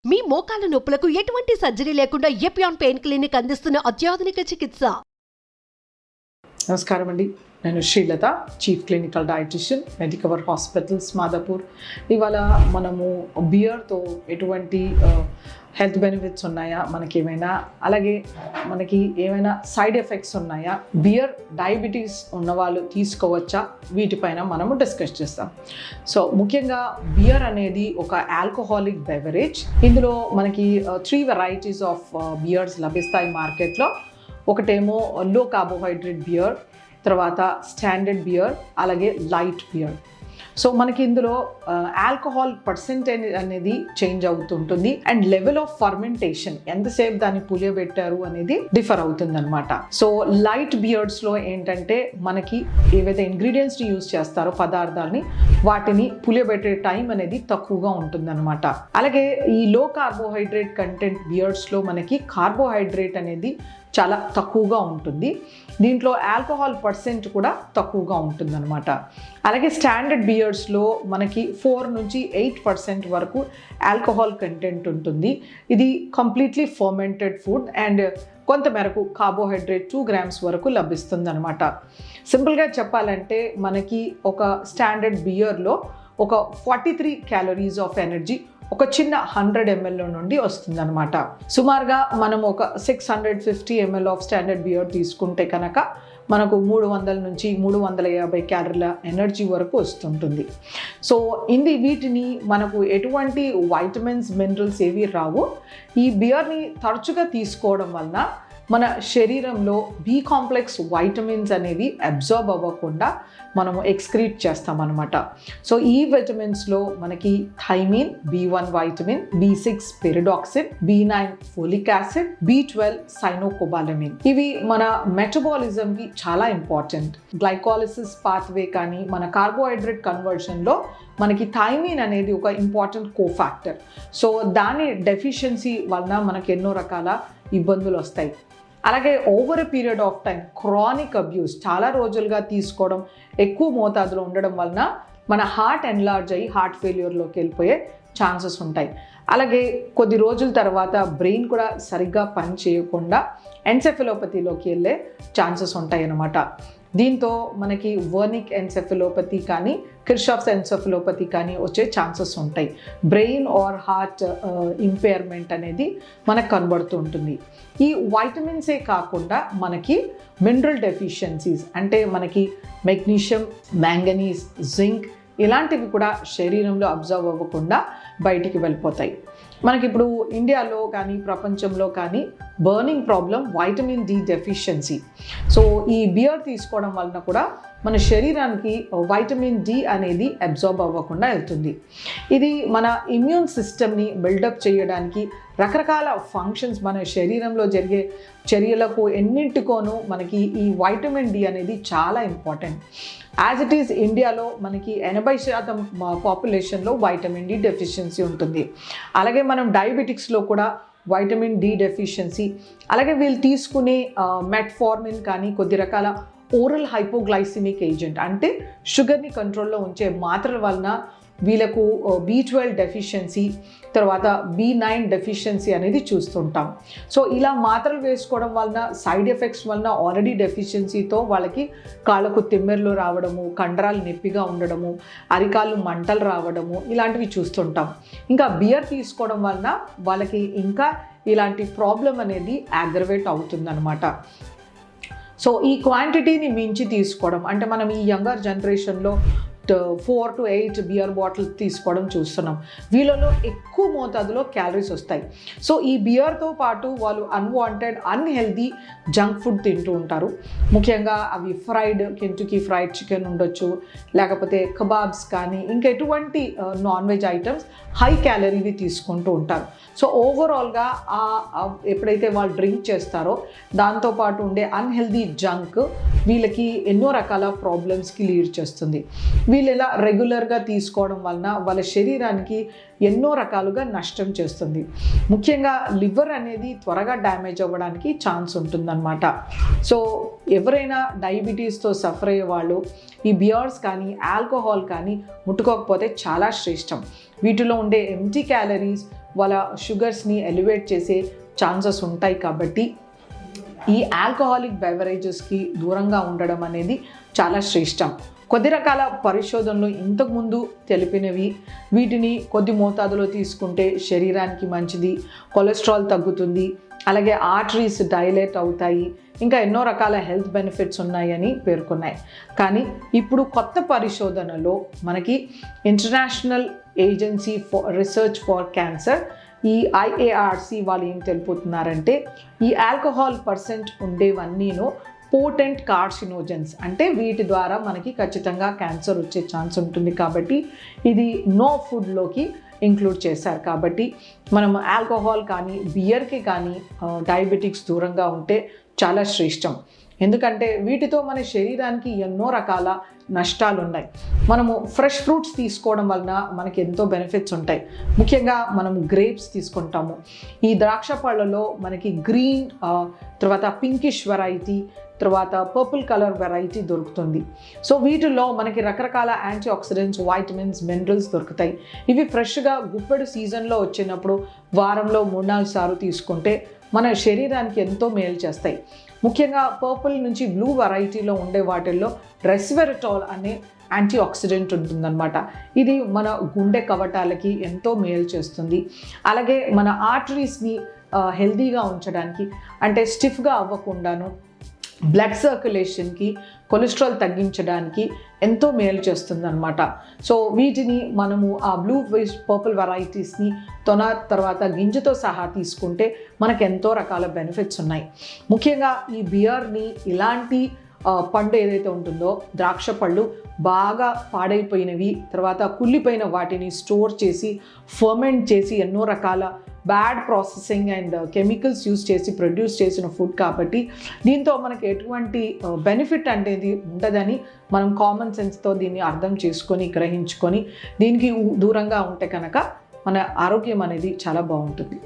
మీ మోకాల నొప్పులకు ఎటువంటి సర్జరీ లేకుండా ఎపియాన్ పెయిన్ క్లినిక్ అందిస్తున్న అత్యాధునిక చికిత్స. నమస్కారం అండి, నేను Srilatha, chief clinical dietitian, Medicover hospitals Madhapur. ఇవాళ మనము బియర్తో ఎటువంటి హెల్త్ బెనిఫిట్స్ ఉన్నాయా, అలాగే మనకి ఏమైనా సైడ్ ఎఫెక్ట్స్ ఉన్నాయా, బియర్ డయాబెటీస్ ఉన్నవాళ్ళు తీసుకోవచ్చా, వీటిపైన మనము డిస్కస్ చేస్తాం. సో ముఖ్యంగా బియర్ అనేది ఒక ఆల్కహాలిక్ బెవరేజ్. ఇందులో మనకి 3 వెరైటీస్ ఆఫ్ బియర్స్ లభిస్తాయి మార్కెట్లో. ఒకటేమో లో కార్బోహైడ్రేట్ బియర్, తర్వాత స్టాండర్డ్ బియర్, అలాగే లైట్ బియర్. సో మనకి ఇందులో ఆల్కహాల్ పర్సెంటేజ్ అనేది చేంజ్ అవుతుంటుంది అండ్ లెవెల్ ఆఫ్ ఫర్మెంటేషన్, ఎంతసేపు దాన్ని పులియబెట్టారు అనేది డిఫర్ అవుతుంది అనమాట. సో లైట్ బియర్స్లో ఏంటంటే మనకి ఏవైతే ఇంగ్రీడియంట్స్ని యూజ్ చేస్తారో పదార్థాలని, వాటిని పులియబెట్టే టైం అనేది తక్కువగా ఉంటుంది అనమాట. అలాగే ఈ లో కార్బోహైడ్రేట్ కంటెంట్ బియర్స్లో మనకి కార్బోహైడ్రేట్ అనేది చాలా తక్కువగా ఉంటుంది. దీంట్లో ఆల్కహాల్ పర్సెంట్ కూడా తక్కువగా ఉంటుంది అనమాట. అలాగే స్టాండర్డ్ బియర్స్లో మనకి 4 నుంచి 8% వరకు ఆల్కహాల్ కంటెంట్ ఉంటుంది. ఇది కంప్లీట్లీ ఫర్మెంటెడ్ ఫుడ్ అండ్ కొంతమేరకు కార్బోహైడ్రేట్ 2 grams వరకు లభిస్తుంది అనమాట. సింపుల్గా చెప్పాలంటే మనకి ఒక స్టాండర్డ్ బియర్లో ఒక 43 calories ఆఫ్ ఎనర్జీ ఒక చిన్న 100 ml నుండి వస్తుందన్నమాట. సుమారుగా మనం ఒక 650 ml ఆఫ్ స్టాండర్డ్ బియర్ తీసుకుంటే కనుక మనకు 300 నుంచి 350 క్యాలరీల ఎనర్జీ వరకు వస్తుంటుంది. సో వీటిని మనకు ఎటువంటి వైటమిన్స్, మినరల్స్ ఏవి రావు. ఈ బియర్ని తరచుగా తీసుకోవడం వలన మన శరీరంలో బి కాంప్లెక్స్ వైటమిన్స్ అనేవి అబ్జార్బ్ అవ్వకుండా మనము ఎక్స్క్రీట్ చేస్తామన్నమాట. సో ఈ విటమిన్స్లో మనకి thiamine, B1 vitamin, B6 pyridoxine, B9 folic acid, B12 cyanocobalamin, ఇవి మన మెటబాలిజంకి చాలా ఇంపార్టెంట్. గ్లైకాలిసిస్ పాత్వే కానీ మన కార్బోహైడ్రేట్ కన్వర్షన్లో మనకి థైమిన్ అనేది ఒక ఇంపార్టెంట్ కోఫాక్టర్. సో దాని డెఫిషియన్సీ వలన మనకి ఎన్నో రకాల ఇబ్బందులు వస్తాయి. అలాగే over a period of time chronic abuse, చాలా రోజులుగా తీసుకోవడం, ఎక్కువ మోతాదులో ఉండడం వలన మన హార్ట్ ఎన్లార్జ్ అయ్యి హార్ట్ ఫెయిల్యూర్లోకి వెళ్ళిపోయే ఛాన్సెస్ ఉంటాయి. అలాగే కొద్ది రోజుల తర్వాత బ్రెయిన్ కూడా సరిగ్గా పని చేయకుండా ఎన్సెఫెలోపతిలోకి వెళ్ళే ఛాన్సెస్ ఉంటాయి అన్నమాట. దీంతో మనకి వర్నిక్ ఎన్సెఫెలోపతి కానీ కిర్షాఫ్స్ ఎన్సెఫెలోపతి కానీ వచ్చే ఛాన్సెస్ ఉంటాయి. బ్రెయిన్ ఆర్ హార్ట్ ఇంపైర్మెంట్ అనేది మనకు కనబడుతూ ఉంటుంది. ఈ వైటమిన్సే కాకుండా మనకి మినరల్ డెఫిషియన్సీస్, అంటే మనకి మెగ్నీషియం, మ్యాంగనీస్, జింక్ ఇలాంటివి కూడా శరీరంలో అబ్జర్వ్ అవ్వకుండా బయటికి వెళ్ళిపోతాయి. మనకి ఇప్పుడు ఇండియాలో కానీ ప్రపంచంలో కానీ burning problem vitamin D deficiency. So ఈ బియర్ తీసుకోవడం వలన కూడా మన శరీరానికి వైటమిన్ డి అనేది అబ్జార్బ్ అవ్వకుండా వెళ్తుంది. ఇది మన ఇమ్యూన్ సిస్టమ్ని బిల్డప్ చేయడానికి, రకరకాల ఫంక్షన్స్ మన శరీరంలో జరిగే చర్యలకు ఎన్నింటికోనూ మనకి ఈ వైటమిన్ డి అనేది చాలా ఇంపార్టెంట్. యాజ్ ఇట్ ఈస్ ఇండియాలో మనకి 80% పాపులేషన్లో వైటమిన్ డి డెఫిషియన్సీ ఉంటుంది. అలాగే మనం డయాబెటిక్స్లో కూడా వైటమిన్ డి డెఫిషియన్సీ, అలాగే వీళ్ళు తీసుకునే మెట్ఫార్మిన్ కానీ కొద్ది రకాల ఓరల్ హైపోగ్లైసిమిక్ ఏజెంట్, అంటే షుగర్ని కంట్రోల్లో ఉంచే మాత్రల వలన వీళ్ళకు B12 డెఫిషియన్సీ, తర్వాత B9 డెఫిషియన్సీ అనేది చూస్తుంటాం. సో ఇలా మాత్రలు వేసుకోవడం వలన సైడ్ ఎఫెక్ట్స్ వలన ఆల్రెడీ డెఫిషియన్సీతో వాళ్ళకి కాళ్ళకు తిమ్మెరలు రావడము, కండరాలు నొప్పిగా ఉండడము, అరికాళ్ళు మంటలు రావడము ఇలాంటివి చూస్తుంటాం. ఇంకా బియర్ తీసుకోవడం వలన వాళ్ళకి ఇంకా ఇలాంటి ప్రాబ్లం అనేది అగ్రవేట్ అవుతుందన్నమాట. సో ఈ క్వాంటిటీని మించి తీసుకోవడం, అంటే మనం ఈ యంగర్ జనరేషన్లో 4 to 8 బియర్ బాటిల్ తీసుకోవడం చూస్తున్నాం. వీళ్ళలో ఎక్కువ మోతాదులో క్యాలరీస్ వస్తాయి. సో ఈ బియర్తో పాటు వాళ్ళు అన్వాంటెడ్, అన్హెల్దీ జంక్ ఫుడ్ తింటూ ఉంటారు. ముఖ్యంగా అవి కెంటుకీ ఫ్రైడ్ చికెన్ ఉండొచ్చు, లేకపోతే కబాబ్స్ కానీ ఇంకా ఎటువంటి నాన్ వెజ్ ఐటమ్స్ హై క్యాలరీవి తీసుకుంటూ ఉంటారు. సో ఓవరాల్గా ఎప్పుడైతే వాళ్ళు డ్రింక్ చేస్తారో దాంతోపాటు ఉండే అన్హెల్దీ జంక్ వీళ్ళకి ఎన్నో రకాల ప్రాబ్లమ్స్కి లీడ్ చేస్తుంది. వీళ్ళు ఇలా రెగ్యులర్గా తీసుకోవడం వలన వాళ్ళ శరీరానికి ఎన్నో రకాలుగా నష్టం చేస్తుంది. ముఖ్యంగా లివర్ అనేది త్వరగా డ్యామేజ్ అవ్వడానికి ఛాన్స్ ఉంటుందన్నమాట. సో ఎవరైనా డయాబెటీస్తో సఫర్ అయ్యే వాళ్ళు ఈ బియర్స్ కానీ ఆల్కహాల్ కానీ ముట్టుకోకపోతే చాలా శ్రేష్టం. వీటిలో ఉండే ఎంటీ క్యాలరీస్ వాళ్ళ షుగర్స్ని ఎలివేట్ చేసే ఛాన్సెస్ ఉంటాయి. కాబట్టి ఈ ఆల్కహాలిక్ బెవరేజెస్కి దూరంగా ఉండడం అనేది చాలా శ్రేష్టం. కొద్ది రకాల పరిశోధనలు ఇంతకుముందు తెలిపినవి, వీటిని కొద్ది మోతాదులో తీసుకుంటే శరీరానికి మంచిది, కొలెస్ట్రాల్ తగ్గుతుంది, అలాగే ఆర్టరీస్ డైలేట్ అవుతాయి, ఇంకా ఎన్నో రకాల హెల్త్ బెనిఫిట్స్ ఉన్నాయని పేర్కొన్నాయి. కానీ ఇప్పుడు కొత్త పరిశోధనలో మనకి international agency for research for cancer, ఈ IARC వాళ్ళు ఏం తెలుపుతున్నారంటే ఈ ఆల్కహాల్ పర్సెంట్ ఉండేవన్నీను పోటెంట్ కార్సినోజన్స్, అంటే వీటి ద్వారా మనకి ఖచ్చితంగా క్యాన్సర్ వచ్చే ఛాన్స్ ఉంటుంది. కాబట్టి ఇది నో ఫుడ్లోకి ఇంక్లూడ్ చేశారు. కాబట్టి మనం ఆల్కహాల్ కానీ బియర్కి కానీ డయాబెటిక్స్ దూరంగా ఉంటే చాలా శ్రేష్టం. ఎందుకంటే వీటితో మన శరీరానికి ఎన్నో రకాల నష్టాలు ఉన్నాయి. మనము ఫ్రెష్ ఫ్రూట్స్ తీసుకోవడం వలన మనకి ఎంతో బెనిఫిట్స్ ఉంటాయి. ముఖ్యంగా మనము గ్రేప్స్ తీసుకుంటాము. ఈ ద్రాక్ష పళ్ళలో మనకి గ్రీన్, తర్వాత పింకిష్ వెరైటీ, తర్వాత పర్పుల్ కలర్ వెరైటీ దొరుకుతుంది. సో వీటిల్లో మనకి రకరకాల యాంటీ ఆక్సిడెంట్స్, వైటమిన్స్, మినరల్స్ దొరుకుతాయి. ఇవి ఫ్రెష్గా గుప్పెడు సీజన్లో వచ్చినప్పుడు వారంలో 3-4 సార్లు తీసుకుంటే మన శరీరానికి ఎంతో మేలు చేస్తాయి. ముఖ్యంగా పర్పుల్ నుంచి బ్లూ వెరైటీలో ఉండే వాటిల్లో రెస్వెరటాల్ అనే యాంటీ ఆక్సిడెంట్ ఉంటుందన్నమాట. ఇది మన గుండె కవటాలకి ఎంతో మేలు చేస్తుంది. అలాగే మన ఆర్టరీస్ని హెల్తీగా ఉంచడానికి, అంటే స్టిఫ్గా అవ్వకుండాను, బ్లడ్ సర్క్యులేషన్కి, కొలెస్ట్రాల్ తగ్గించడానికి ఎంతో మేలు చేస్తుంది అనమాట. సో వీటిని మనము ఆ బ్లూ పర్పుల్ వెరైటీస్ని తర్వాత గింజతో సహా తీసుకుంటే మనకు ఎంతో రకాల బెనిఫిట్స్ ఉన్నాయి. ముఖ్యంగా ఈ బియర్ని, ఇలాంటి పండు ఏదైతే ఉంటుందో ద్రాక్ష పళ్ళు బాగా పాడైపోయినవి, తర్వాత కుళ్ళిపోయిన వాటిని స్టోర్ చేసి ఫర్మెంట్ చేసి ఎన్నో రకాల bad processing and chemicals use చేసి ప్రొడ్యూస్ చేసిన ఫుడ్. కాబట్టి దీంతో మనకి ఎటువంటి బెనిఫిట్ అనేది ఉండదని మనం కామన్ సెన్స్తో దీన్ని అర్థం చేసుకొని, గ్రహించుకొని దీనికి దూరంగా ఉంటే కనుక మన ఆరోగ్యం అనేది చాలా బాగుంటుంది.